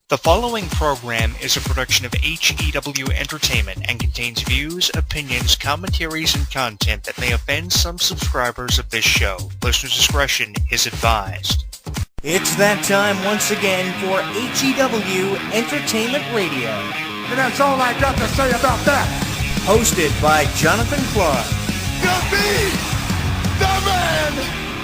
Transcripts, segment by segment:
The following program is a production of HEW Entertainment and contains views, opinions, commentaries, and content that may offend some subscribers of this show. Listener discretion is advised. It's that time once again for HEW Entertainment Radio. And that's all I got to say about that. Hosted by Jonathan Clarke. Gotta be the man.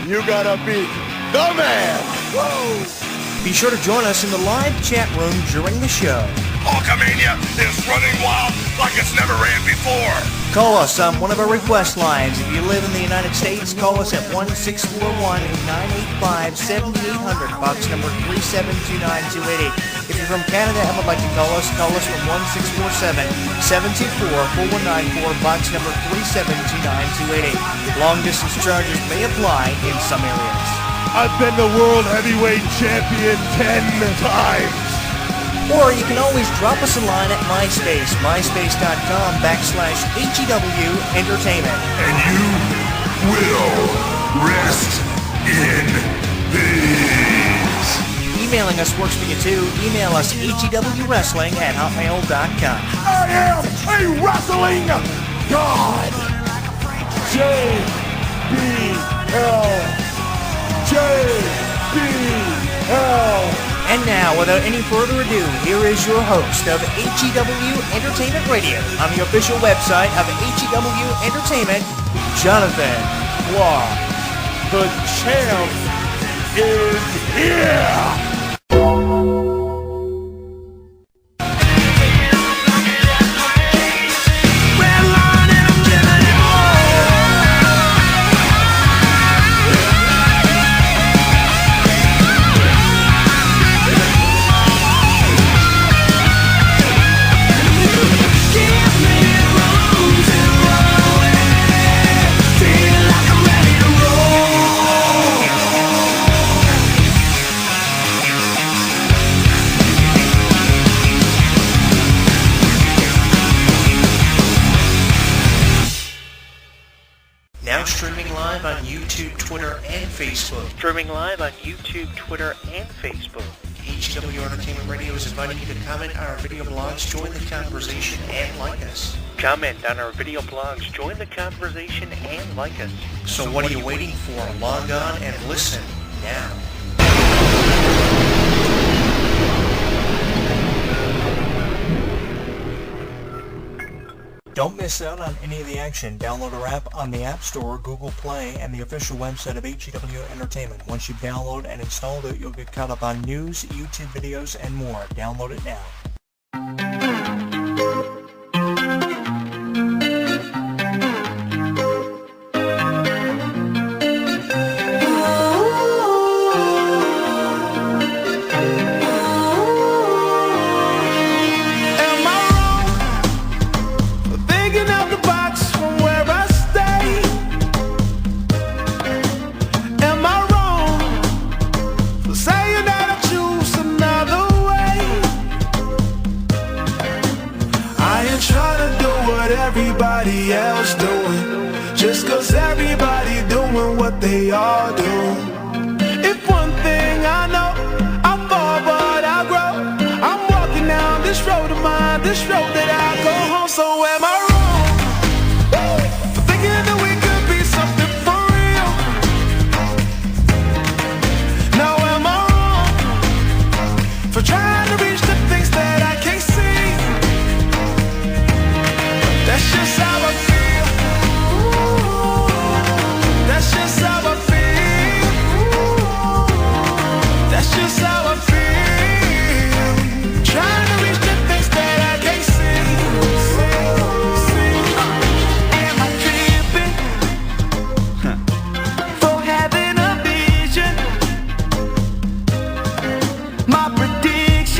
You gotta be the man. Whoa. Be sure to join us in the live chat room during the show. Hulkamania is running wild like it's never ran before. Call us on one of our request lines. If you live in the United States, call us at 1-641-985-7800, box number 3729288. If you're from Canada and would like to call us from 1-647-724-4194, box number 3729288. Long distance charges may apply in some areas. I've been the world heavyweight champion 10 times. Or you can always drop us a line at MySpace, myspace.com/HEW Entertainment. And you will rest in peace. Emailing us works for you too. Email us hewwrestling@hotmail.com. I am a wrestling god. JBL. And now, without any further ado, here is your host of HEW Entertainment Radio on the official website of HEW Entertainment, Jonathan Clarke. The champ is here. Streaming live on YouTube, Twitter, and Facebook. HEW Entertainment Radio is inviting you to comment on our video blogs, join the conversation, and like us. So what are you waiting for? Log on and listen now. Don't miss out on any of the action. Download our app on the App Store, Google Play, and the official website of HEW Entertainment. Once you download and install it, you'll get caught up on news, YouTube videos, and more. Download it now. Everybody else doing, just cause everybody doing what they all do. If one thing I know, I fall but I grow. I'm walking down this road of mine, this road that I go home. So am I wrong for thinking that we could be something for real? Now am I wrong for trying to reach the things that I can't see? That's just how I feel. That's just how I feel. That's just how I feel. Trying to reach the things that I can't see. Am I tripping for having a vision? My prediction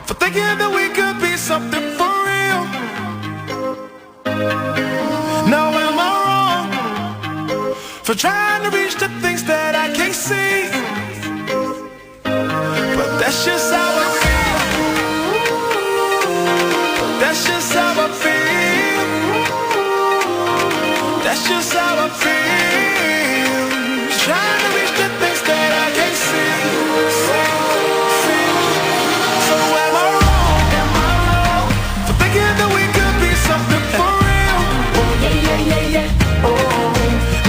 for thinking that we could be something for real. Now am I wrong for trying to reach the things that I can't see? But that's just how I feel. But that's just how I feel. That's just how I feel. Trying to reach the things that I can't see. So am I wrong for thinking that we could be something for real? Oh yeah. Oh.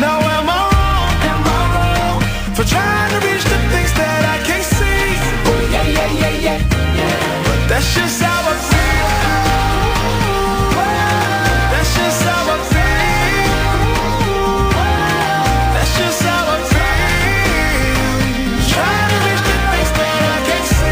Now am I wrong for trying to reach the things that I can't see? Oh yeah. But that's just how I feel. That's just how I feel. That's just how I feel. Trying to reach the things that I can't see.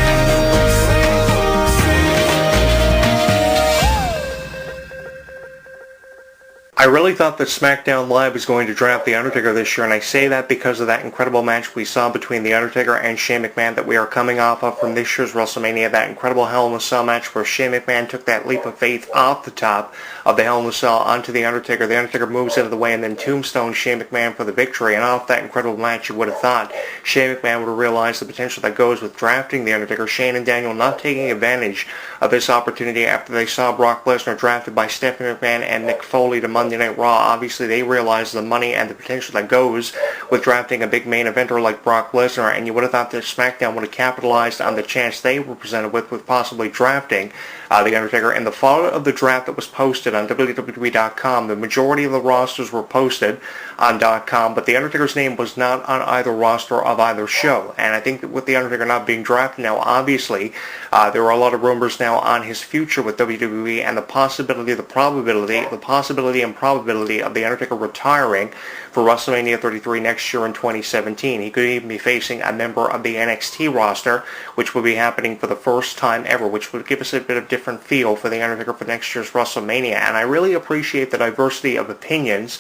I really thought that SmackDown Live was going to draft The Undertaker this year, and I say that because of that incredible match we saw between The Undertaker and Shane McMahon that we are coming off of from this year's WrestleMania, that incredible Hell in a Cell match where Shane McMahon took that leap of faith off the top of the Hell in a Cell onto The Undertaker. The Undertaker moves into the way and then tombstones Shane McMahon for the victory, and off that incredible match you would have thought Shane McMahon would have realized the potential that goes with drafting The Undertaker. Shane and Daniel not taking advantage of this opportunity after they saw Brock Lesnar drafted by Stephanie McMahon and Mick Foley to Monday Night Raw. Obviously, they realized the money and the potential that goes with drafting a big main eventer like Brock Lesnar, and you would have thought that SmackDown would have capitalized on the chance they were presented with possibly drafting The Undertaker. In the fall of the draft that was posted on WWE.com, the majority of the rosters were posted on .com, but The Undertaker's name was not on either roster of either show. And I think that with The Undertaker not being drafted now, obviously, there are a lot of rumors now on his future with WWE and the possibility and probability of The Undertaker retiring for WrestleMania 33 next year in 2017. He could even be facing a member of the NXT roster, which would be happening for the first time ever, which would give us a bit of different feel for The Undertaker for next year's WrestleMania. And I really appreciate the diversity of opinions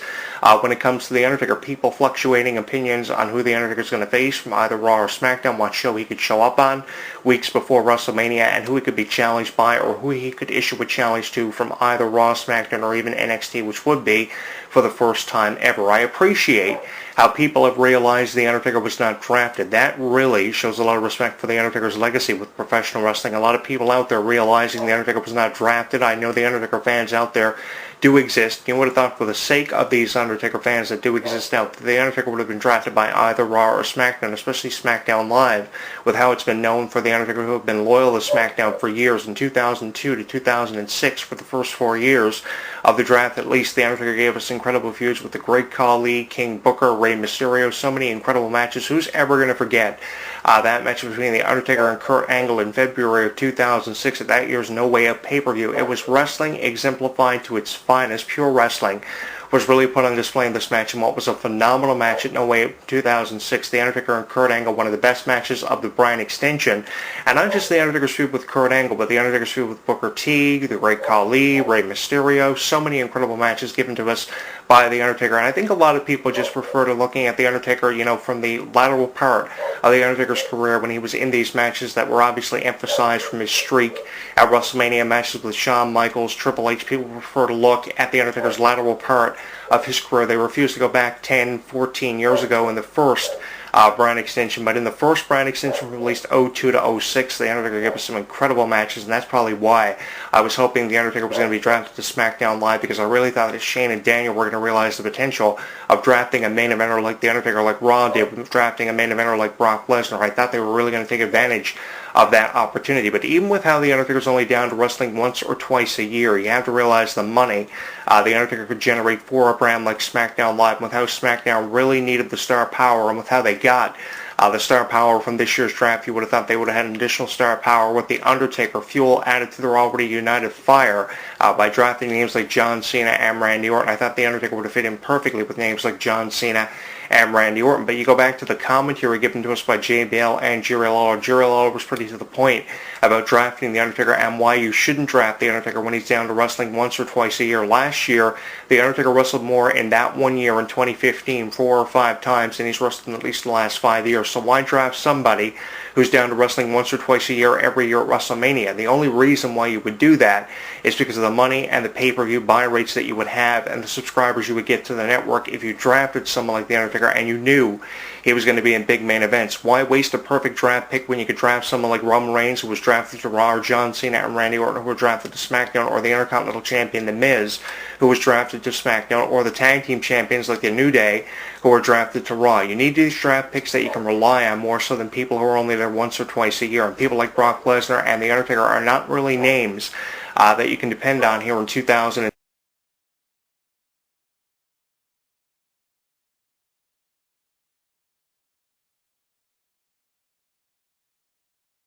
when it comes to The Undertaker. People fluctuating opinions on who The Undertaker is going to face from either Raw or SmackDown, what show he could show up on weeks before WrestleMania, and who he could be challenged by or who he could issue a challenge to from either Raw, SmackDown, or even NXT, which would be for the first time ever. I appreciate how people have realized The Undertaker was not drafted. That really shows a lot of respect for The Undertaker's legacy with professional wrestling. A lot of people out there realizing The Undertaker was not drafted. I know The Undertaker fans out there do exist. You would have thought for the sake of these Undertaker fans that do exist out there, The Undertaker would have been drafted by either Raw or SmackDown, especially SmackDown Live, with how it's been known for The Undertaker who have been loyal to SmackDown for years. In 2002 to 2006, for the first 4 years of the draft at least, The Undertaker gave us incredible feuds with the Great Khali, King Booker, Rey Mysterio, so many incredible matches. Who's ever going to forget that match between The Undertaker and Kurt Angle in February of 2006 at that year's No Way Out pay-per-view? It was wrestling exemplified to its finest. Pure wrestling was really put on display in this match, and what was a phenomenal match at No Way Out 2006. The Undertaker and Kurt Angle, one of the best matches of the Bryan extension, and not just The Undertaker's feud with Kurt Angle, but The Undertaker's feud with Booker T, the Great Khali, Rey Mysterio. So many incredible matches given to us by The Undertaker, and I think a lot of people just prefer to looking at The Undertaker, from the lateral part of The Undertaker's career when he was in these matches that were obviously emphasized from his streak at WrestleMania matches with Shawn Michaels, Triple H. People prefer to look at The Undertaker's lateral part of his career. They refuse to go back 10, 14 years ago in the first Bryan extension, but in the first Bryan extension from at least 02 to 06, The Undertaker gave us some incredible matches, and that's probably why I was hoping The Undertaker was going to be drafted to SmackDown Live, because I really thought that Shane and Daniel were going to realize the potential of drafting a main eventer like The Undertaker, like Raw did, with drafting a main eventer like Brock Lesnar. I thought they were really going to take advantage of that opportunity. But even with how The Undertaker's only down to wrestling once or twice a year, you have to realize the money The Undertaker could generate for a brand like SmackDown Live, and with how SmackDown really needed the star power, and with how they got the star power from this year's draft, you would have thought they would have had an additional star power with The Undertaker fuel added to their already united fire by drafting names like John Cena and Randy Orton. I thought The Undertaker would have fit in perfectly with names like John Cena and Randy Orton. But you go back to the commentary given to us by JBL and Jerry Lawler. Jerry Lawler was pretty to the point about drafting The Undertaker and why you shouldn't draft The Undertaker when he's down to wrestling once or twice a year. Last year, The Undertaker wrestled more in that 1 year in 2015 4 or 5 times than he's wrestled in at least the last 5 years. So why draft somebody who's down to wrestling once or twice a year every year at WrestleMania? The only reason why you would do that is because of the money and the pay-per-view buy rates that you would have and the subscribers you would get to the network if you drafted someone like The Undertaker and you knew he was going to be in big main events. Why waste a perfect draft pick when you could draft someone like Roman Reigns, who was drafted to Raw, or John Cena and Randy Orton, who were drafted to SmackDown, or the Intercontinental Champion, The Miz, who was drafted to SmackDown, or the Tag Team Champions like The New Day, who were drafted to Raw. You need these draft picks that you can rely on more so than people who are only there once or twice a year. And people like Brock Lesnar and The Undertaker are not really names that you can depend on here in 2010